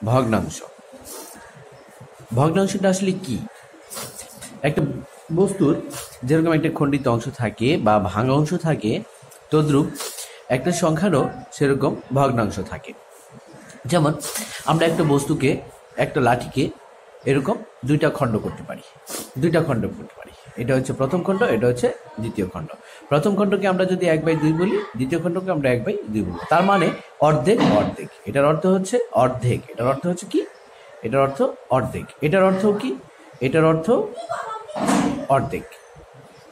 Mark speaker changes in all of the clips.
Speaker 1: ভগ্নাংশ। ভগ্নাংশটা আসলে কি? একটা বস্তুর যেরকম একটা খণ্ডিত অংশ থাকে বা ভাঙা অংশ থাকে, তদ্রূপ একটা সংখ্যারও সেরকম ভগ্নাংশ থাকে। যেমন আমরা একটা বস্তুকে, একটা লাঠিকে এরকম দুইটা খণ্ড করতে পারি। এটা হচ্ছে প্রথম খণ্ড, এটা হচ্ছে দ্বিতীয় খণ্ড। প্রথম খণ্ডকে আমরা যদি 1/2 বলি, দ্বিতীয় খণ্ডকে আমরা 1/2 বলবো। তার মানে অর্ধেক অর্ধেক। এটার অর্থ হচ্ছে অর্ধেক। এটার অর্থ হচ্ছে কি? এটার অর্থ অর্ধেক। এটার অর্থ কি? এটার অর্থ অর্ধেক।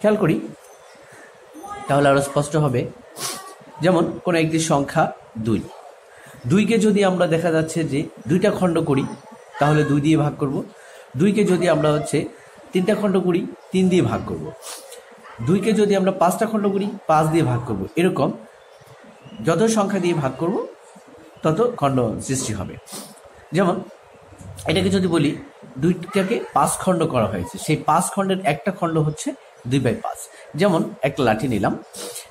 Speaker 1: খেয়াল করি তাহলে আরো স্পষ্ট হবে। যেমন কোন একটি সংখ্যা 2, 2কে যদি আমরা দেখা যাচ্ছে যে দুইটা খণ্ড করি তাহলে 2 দিয়ে ভাগ করব। 2কে যদি আমরা 3টা খণ্ড করি 3 দিয়ে ভাগ করব। 2কে যদি আমরা 5টা খণ্ড করি 5 দিয়ে ভাগ করব। এরকম যত সংখ্যা দিয়ে ভাগ করব তত খণ্ড সৃষ্টি হবে। যেমন এটাকে যদি বলি 2টাকে 5 খণ্ড করা হয়েছে, সেই 5 খণ্ডের একটা খণ্ড হচ্ছে 2/5। যেমন একটা লাঠি নিলাম,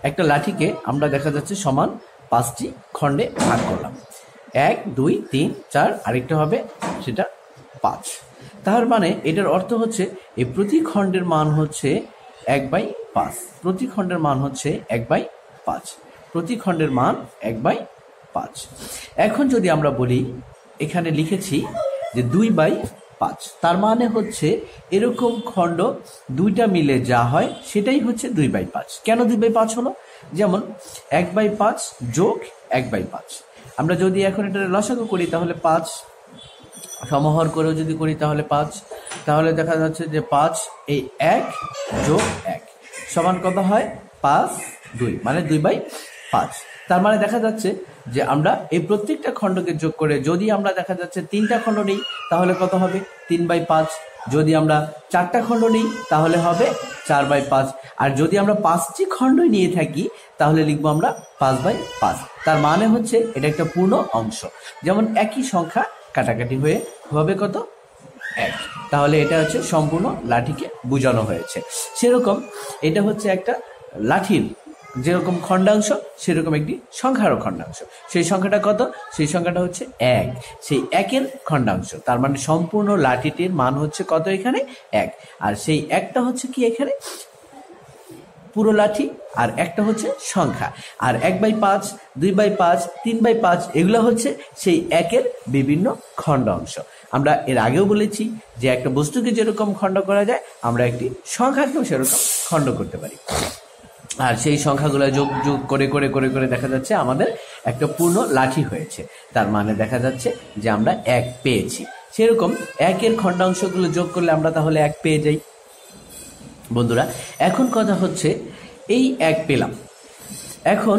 Speaker 1: একটা লাঠিকে আমরা দেখা যাচ্ছে সমান 5টি খণ্ডে ভাগ করলাম। 1 2 3 4, আরেকটা হবে সেটা 5। তার মানে এটার অর্থ হচ্ছে এই প্রতি খণ্ডের মান হচ্ছে 1/5। প্রতি খণ্ডের মান হচ্ছে 1/5। প্রতি খণ্ডের মান 1/5। এখন যদি আমরা বলি, এখানে লিখেছি যে 2/5, তার মানে হচ্ছে এরকম খণ্ড দুইটা মিলে যা হয় সেটাই হচ্ছে 2/5। কেন 2/5 হলো? যেমন 1/5 যোগ 1/5। আমরা যদি এখন এটা লসাগু করি তাহলে 5, সমাহর করেও যদি করি তাহলে 5, তাহলে দেখা যাচ্ছে যে 5 এই 1 যোগ 1 সমান কত হয়? 5 2, মানে 2/5। তার মানে দেখা যাচ্ছে যে আমরা এই প্রত্যেকটা খণ্ডকে যোগ করে যদি আমরা দেখা যাচ্ছে 3টা খণ্ড নিই তাহলে কত হবে? 3/5। যদি আমরা 4টা খণ্ড নিই তাহলে হবে 4/5। আর যদি আমরা 5টি খণ্ড নিয়ে থাকি তাহলে লিখবো আমরা 5/5। তার মানে হচ্ছে এটা একটা পূর্ণ অংশ। যেমন একই সংখ্যা কাটাকাটি হয়ে হবে কত? 1। তাহলে এটা হচ্ছে সম্পূর্ণ লাঠিকে বোঝানো হয়েছে। সেরকম এটা হচ্ছে একটা লাঠির যেরকম খণ্ডাংশ সেরকম একটি সংখ্যারও খণ্ডাংশ। সেই সংখ্যাটা কত? সেই সংখ্যাটা হচ্ছে 1। সেই 1-এর খণ্ডাংশ, তার মানে সম্পূর্ণ লাঠিটির মান হচ্ছে কত? এখানে 1। আর সেই একটা হচ্ছে কি এখানে পুরো লাঠি, আর একটা হচ্ছে সংখ্যা। আর 1/5 2/5 3/5 এগুলো হচ্ছে সেই 1-এর বিভিন্ন খণ্ড অংশ। আমরা এর আগেও বলেছি যে একটা বস্তুকে যেরকম খণ্ড করা যায় আমরা একটি সংখ্যাকেও সেরকম খণ্ড করতে পারি। আর সেই সংখ্যাগুলো যোগ যোগ করে করে করে করে দেখা যাচ্ছে আমাদের একটা পূর্ণ লাঠি হয়েছে। তার মানে দেখা যাচ্ছে যে আমরা 1 পেয়েছি। সেরকম 1-এর খণ্ডাংশগুলো যোগ করলে আমরা তাহলে 1 পেয়ে যাই। বন্ধুরা, এখন কথা হচ্ছে এই 1 পেলাম, এখন